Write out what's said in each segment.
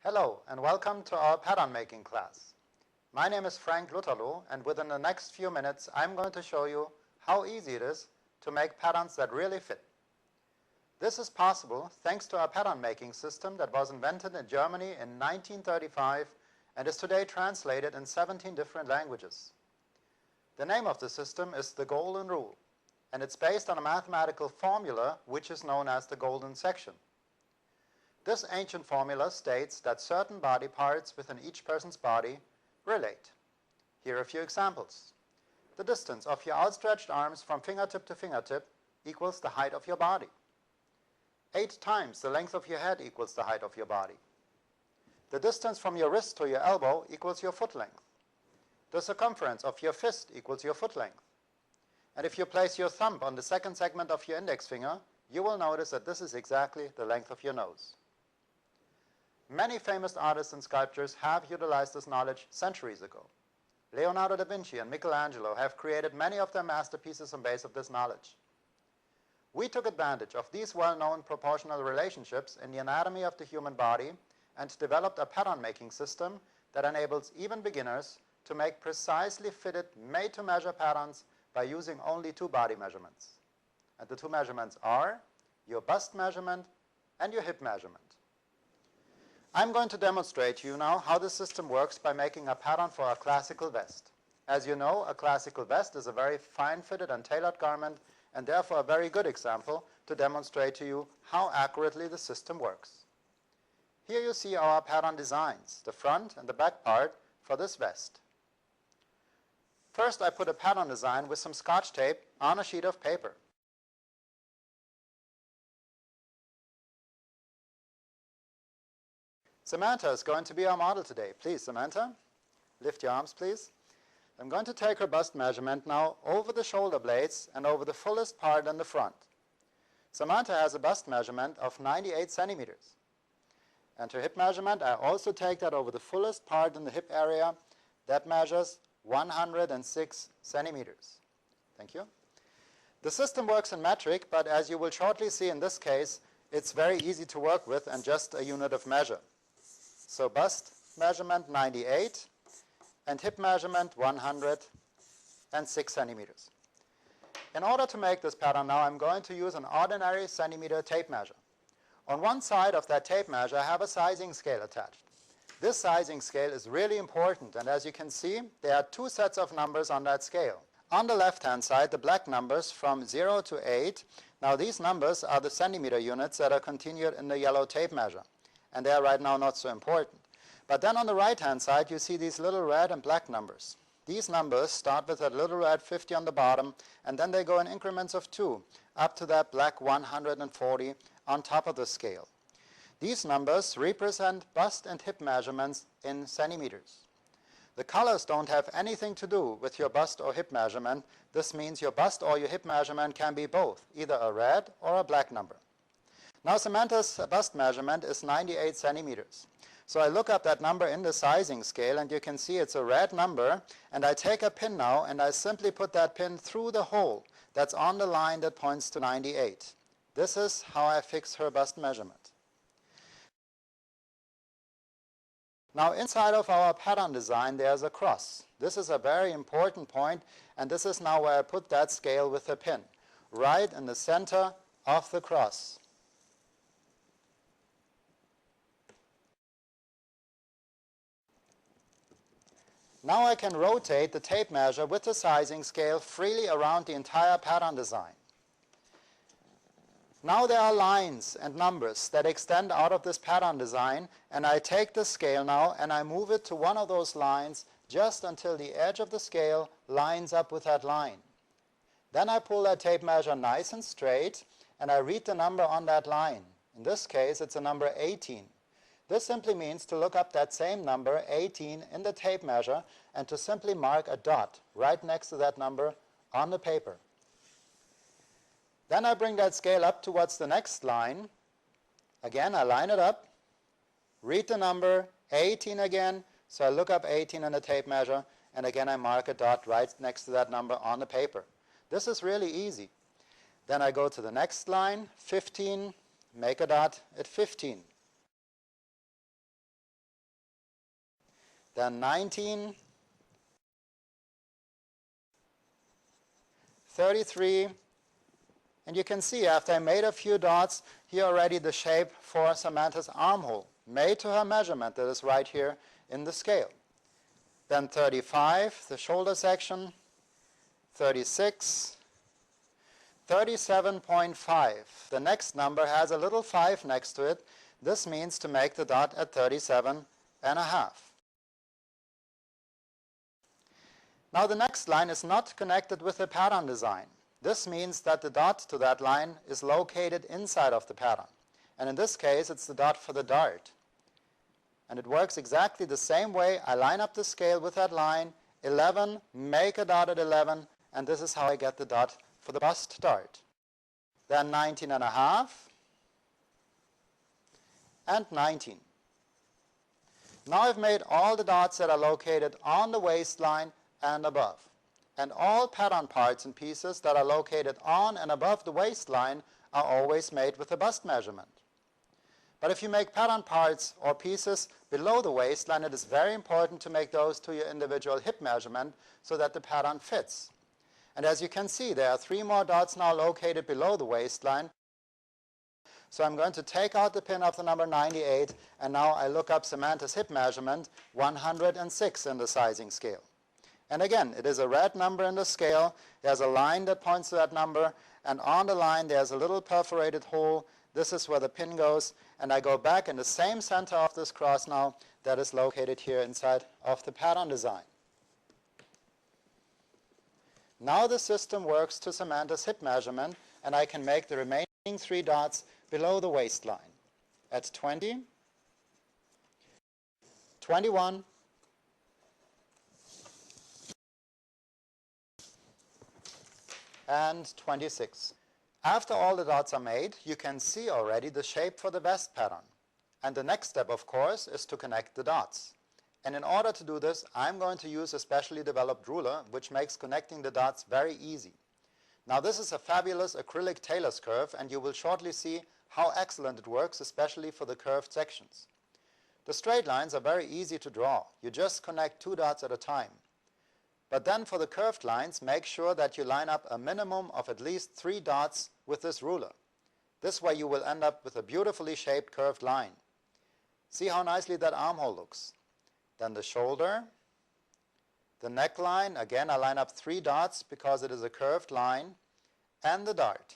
Hello and welcome to our pattern making class. My name is Frank Lutterloh, and within the next few minutes I'm going to show you how easy it is to make patterns that really fit. This is possible thanks to our pattern making system that was invented in Germany in 1935 and is today translated in 17 different languages. The name of the system is the Golden Rule, and it's based on a mathematical formula which is known as the golden section. This ancient formula states that certain body parts within each person's body relate. Here are a few examples. The distance of your outstretched arms from fingertip to fingertip equals the height of your body. 8 times the length of your head equals the height of your body. The distance from your wrist to your elbow equals your foot length. The circumference of your fist equals your foot length. And if you place your thumb on the second segment of your index finger, you will notice that this is exactly the length of your nose. Many famous artists and sculptors have utilized this knowledge centuries ago. Leonardo da Vinci and Michelangelo have created many of their masterpieces on base of this knowledge. We took advantage of these well-known proportional relationships in the anatomy of the human body and developed a pattern-making system that enables even beginners to make precisely fitted, made-to-measure patterns by using only 2 body measurements. And the 2 measurements are your bust measurement and your hip measurement. I'm going to demonstrate to you now how this system works by making a pattern for a classical vest. As you know, a classical vest is a very fine-fitted and tailored garment, and therefore a very good example to demonstrate to you how accurately the system works. Here you see our pattern designs, the front and the back part for this vest. First, I put a pattern design with some Scotch tape on a sheet of paper. Samantha is going to be our model today. Please, Samantha, lift your arms, please. I'm going to take her bust measurement now over the shoulder blades and over the fullest part in the front. Samantha has a bust measurement of 98 centimeters. And her hip measurement, I also take that over the fullest part in the hip area. That measures 106 centimeters. Thank you. The system works in metric, but as you will shortly see in this case, it's very easy to work with and just a unit of measure. So bust measurement 98 and hip measurement 106 centimeters. In order to make this pattern now, I'm going to use an ordinary centimeter tape measure. On one side of that tape measure, I have a sizing scale attached. This sizing scale is really important, and as you can see, there are 2 sets of numbers on that scale. On the left-hand side, the black numbers from 0 to 8. Now these numbers are the centimeter units that are continued in the yellow tape measure, and they are right now not so important. But then on the right-hand side, you see these little red and black numbers. These numbers start with that little red 50 on the bottom, and then they go in increments of 2, up to that black 140 on top of the scale. These numbers represent bust and hip measurements in centimeters. The colors don't have anything to do with your bust or hip measurement. This means your bust or your hip measurement can be both, either a red or a black number. Now Samantha's bust measurement is 98 centimeters. So I look up that number in the sizing scale, and you can see it's a red number, and I take a pin now and I simply put that pin through the hole that's on the line that points to 98. This is how I fix her bust measurement. Now inside of our pattern design there's a cross. This is a very important point, and this is now where I put that scale with the pin, right in the center of the cross. Now I can rotate the tape measure with the sizing scale freely around the entire pattern design. Now there are lines and numbers that extend out of this pattern design, and I take the scale now and I move it to one of those lines just until the edge of the scale lines up with that line. Then I pull that tape measure nice and straight and I read the number on that line. In this case it's a number 18. This simply means to look up that same number 18 in the tape measure and to simply mark a dot right next to that number on the paper. Then I bring that scale up towards the next line. Again, I line it up, read the number 18 again, so I look up 18 in the tape measure, and again I mark a dot right next to that number on the paper. This is really easy. Then I go to the next line, 15, make a dot at 15. then 19, 33, and you can see after I made a few dots, here already the shape for Samantha's armhole, made to her measurement that is right here in the scale. Then 35, the shoulder section, 36, 37.5. The next number has a little 5 next to it. This means to make the dot at 37 and a half. Now the next line is not connected with the pattern design. This means that the dot to that line is located inside of the pattern. And in this case, it's the dot for the dart. And it works exactly the same way. I line up the scale with that line, 11, make a dot at 11, and this is how I get the dot for the bust dart. Then 19 and a half, and 19. Now I've made all the dots that are located on the waistline and above. And all pattern parts and pieces that are located on and above the waistline are always made with a bust measurement. But if you make pattern parts or pieces below the waistline, it is very important to make those to your individual hip measurement so that the pattern fits. And as you can see, there are 3 more dots now located below the waistline. So I'm going to take out the pin of the number 98, and now I look up Samantha's hip measurement, 106 in the sizing scale. And again, it is a red number in the scale. There's a line that points to that number, and on the line there's a little perforated hole. This is where the pin goes, and I go back in the same center of this cross now that is located here inside of the pattern design. Now the system works to Samantha's hip measurement, and I can make the remaining 3 dots below the waistline at 20, 21, and 26. After all the dots are made, you can see already the shape for the vest pattern. And the next step, of course, is to connect the dots. And in order to do this, I'm going to use a specially developed ruler, which makes connecting the dots very easy. Now this is a fabulous acrylic tailor's curve, and you will shortly see how excellent it works, especially for the curved sections. The straight lines are very easy to draw. You just connect 2 dots at a time. But then for the curved lines, make sure that you line up a minimum of at least 3 dots with this ruler. This way you will end up with a beautifully shaped curved line. See how nicely that armhole looks. Then the shoulder, the neckline, again I line up 3 dots because it is a curved line, and the dart.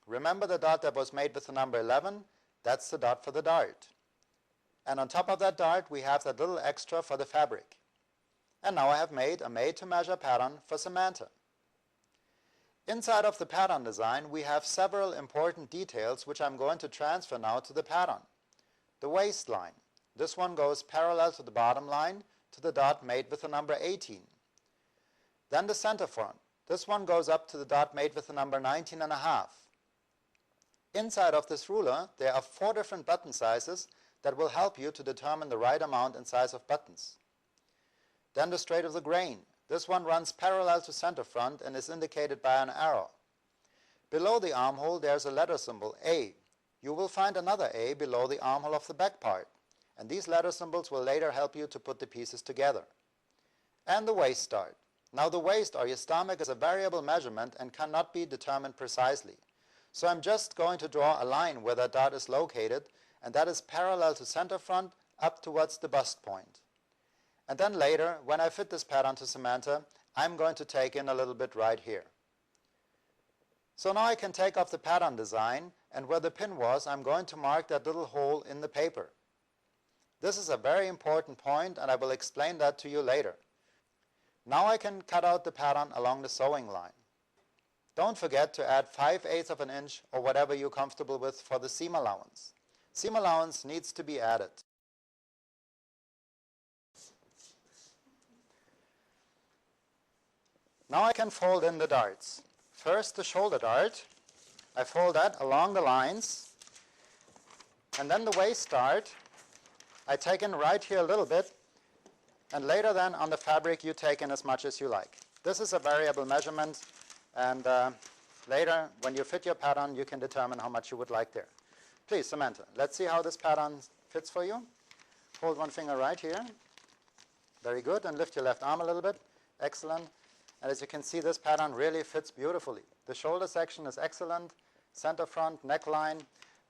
Remember the dot that was made with the number 11? That's the dot for the dart. And on top of that dart we have that little extra for the fabric. And now I have made a made-to-measure pattern for Samantha. Inside of the pattern design we have several important details which I'm going to transfer now to the pattern. The waistline. This one goes parallel to the bottom line to the dot made with the number 18. Then the center front. This one goes up to the dot made with the number 19 and a half. Inside of this ruler there are 4 different button sizes that will help you to determine the right amount and size of buttons. Then the straight of the grain. This one runs parallel to center front and is indicated by an arrow. Below the armhole there's a letter symbol, A. You will find another A below the armhole of the back part. And these letter symbols will later help you to put the pieces together. And the waist dart. Now the waist or your stomach is a variable measurement and cannot be determined precisely. So I'm just going to draw a line where that dart is located, and that is parallel to center front up towards the bust point. And then later, when I fit this pattern to Samantha, I'm going to take in a little bit right here. So now I can take off the pattern design, and where the pin was, I'm going to mark that little hole in the paper. This is a very important point, and I will explain that to you later. Now I can cut out the pattern along the sewing line. Don't forget to add 5/8 of an inch or whatever you're comfortable with for the seam allowance. Seam allowance needs to be added. Now I can fold in the darts. First the shoulder dart. I fold that along the lines. And then the waist dart. I take in right here a little bit. And later then on the fabric you take in as much as you like. This is a variable measurement. And later when you fit your pattern you can determine how much you would like there. Please, Samantha, let's see how this pattern fits for you. Hold one finger right here. Very good. And lift your left arm a little bit. Excellent. And as you can see, this pattern really fits beautifully. The shoulder section is excellent. Center front, neckline,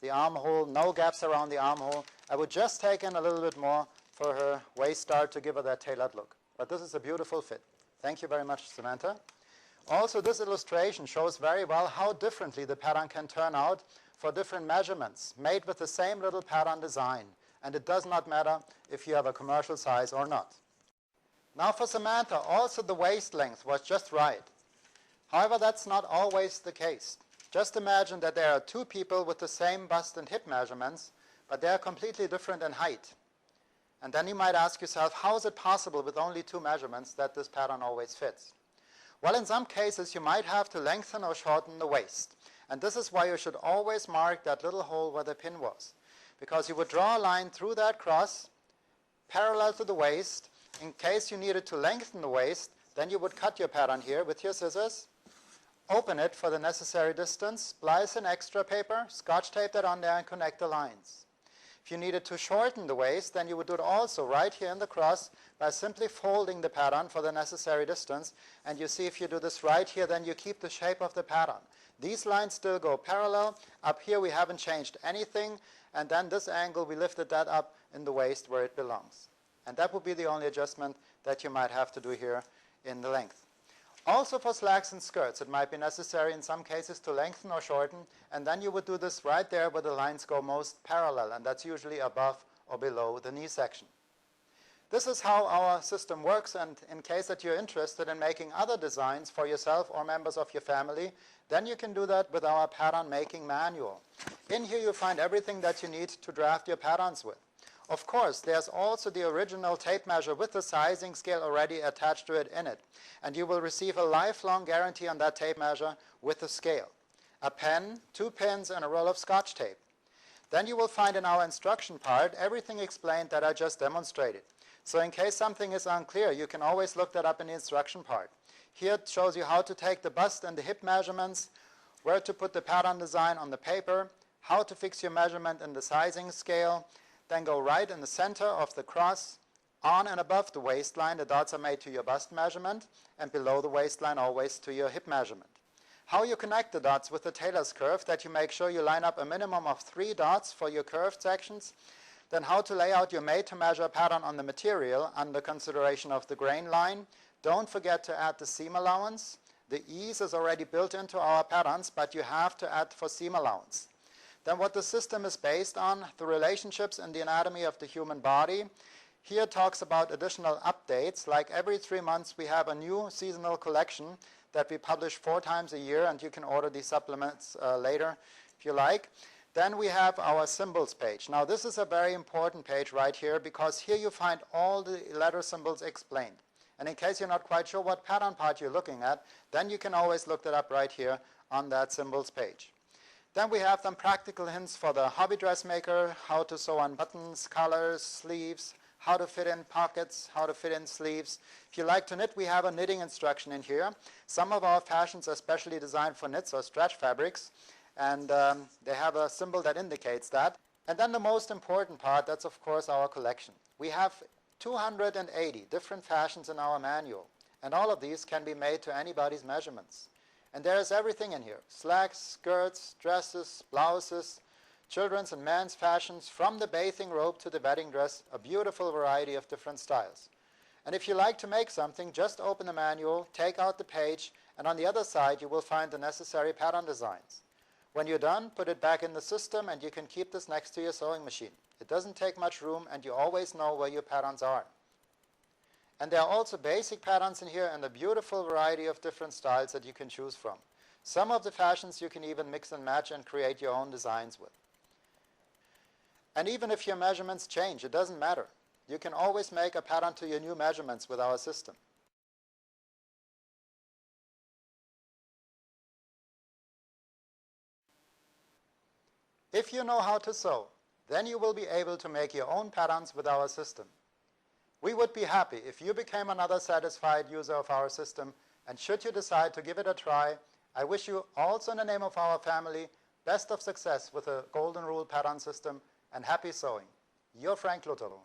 the armhole, no gaps around the armhole. I would just take in a little bit more for her waist dart to give her that tailored look. But this is a beautiful fit. Thank you very much, Samantha. Also, this illustration shows very well how differently the pattern can turn out for different measurements made with the same little pattern design. And it does not matter if you have a commercial size or not. Now for Samantha, also the waist length was just right. However, that's not always the case. Just imagine that there are two people with the same bust and hip measurements, but they are completely different in height. And then you might ask yourself, how is it possible with only two measurements that this pattern always fits? Well, in some cases, you might have to lengthen or shorten the waist. And this is why you should always mark that little hole where the pin was. Because you would draw a line through that cross, parallel to the waist. In case you needed to lengthen the waist, then you would cut your pattern here with your scissors, open it for the necessary distance, splice in extra paper, scotch tape that on there, and connect the lines. If you needed to shorten the waist, then you would do it also right here in the cross by simply folding the pattern for the necessary distance. And you see if you do this right here, then you keep the shape of the pattern. These lines still go parallel. Up here we haven't changed anything. And then this angle, we lifted that up in the waist where it belongs. And that would be the only adjustment that you might have to do here in the length. Also for slacks and skirts, it might be necessary in some cases to lengthen or shorten, and then you would do this right there where the lines go most parallel, and that's usually above or below the knee section. This is how our system works, and in case that you're interested in making other designs for yourself or members of your family, then you can do that with our pattern making manual. In here you find everything that you need to draft your patterns with. Of course, there's also the original tape measure with the sizing scale already attached to it in it. And you will receive a lifelong guarantee on that tape measure with the scale. A pen, 2 pins, and a roll of scotch tape. Then you will find in our instruction part everything explained that I just demonstrated. So in case something is unclear, you can always look that up in the instruction part. Here it shows you how to take the bust and the hip measurements, where to put the pattern design on the paper, how to fix your measurement in the sizing scale, then go right in the center of the cross, on and above the waistline. The dots are made to your bust measurement, and below the waistline always to your hip measurement. How you connect the dots with the tailor's curve, that you make sure you line up a minimum of 3 dots for your curved sections. Then how to lay out your made-to-measure pattern on the material under consideration of the grain line. Don't forget to add the seam allowance. The ease is already built into our patterns, but you have to add for seam allowance. Then what the system is based on, the relationships in the anatomy of the human body. Here it talks about additional updates, like every 3 months we have a new seasonal collection that we publish 4 times a year, and you can order these supplements later if you like. Then we have our symbols page. Now this is a very important page right here, because here you find all the letter symbols explained. And in case you're not quite sure what pattern part you're looking at, then you can always look that up right here on that symbols page. Then we have some practical hints for the hobby dressmaker, how to sew on buttons, collars, sleeves, how to fit in pockets, how to fit in sleeves. If you like to knit, we have a knitting instruction in here. Some of our fashions are specially designed for knits or stretch fabrics, and they have a symbol that indicates that. And then the most important part, that's of course our collection. We have 280 different fashions in our manual, and all of these can be made to anybody's measurements. And there is everything in here: slacks, skirts, dresses, blouses, children's and men's fashions, from the bathing robe to the wedding dress, a beautiful variety of different styles. And if you like to make something, just open the manual, take out the page, and on the other side you will find the necessary pattern designs. When you're done, put it back in the system, and you can keep this next to your sewing machine. It doesn't take much room, and you always know where your patterns are. And there are also basic patterns in here and a beautiful variety of different styles that you can choose from. Some of the fashions you can even mix and match and create your own designs with. And even if your measurements change, it doesn't matter. You can always make a pattern to your new measurements with our system. If you know how to sew, then you will be able to make your own patterns with our system. We would be happy if you became another satisfied user of our system, and should you decide to give it a try, I wish you also in the name of our family best of success with the Golden Rule pattern system, and happy sewing. Your Frank Lutterloh.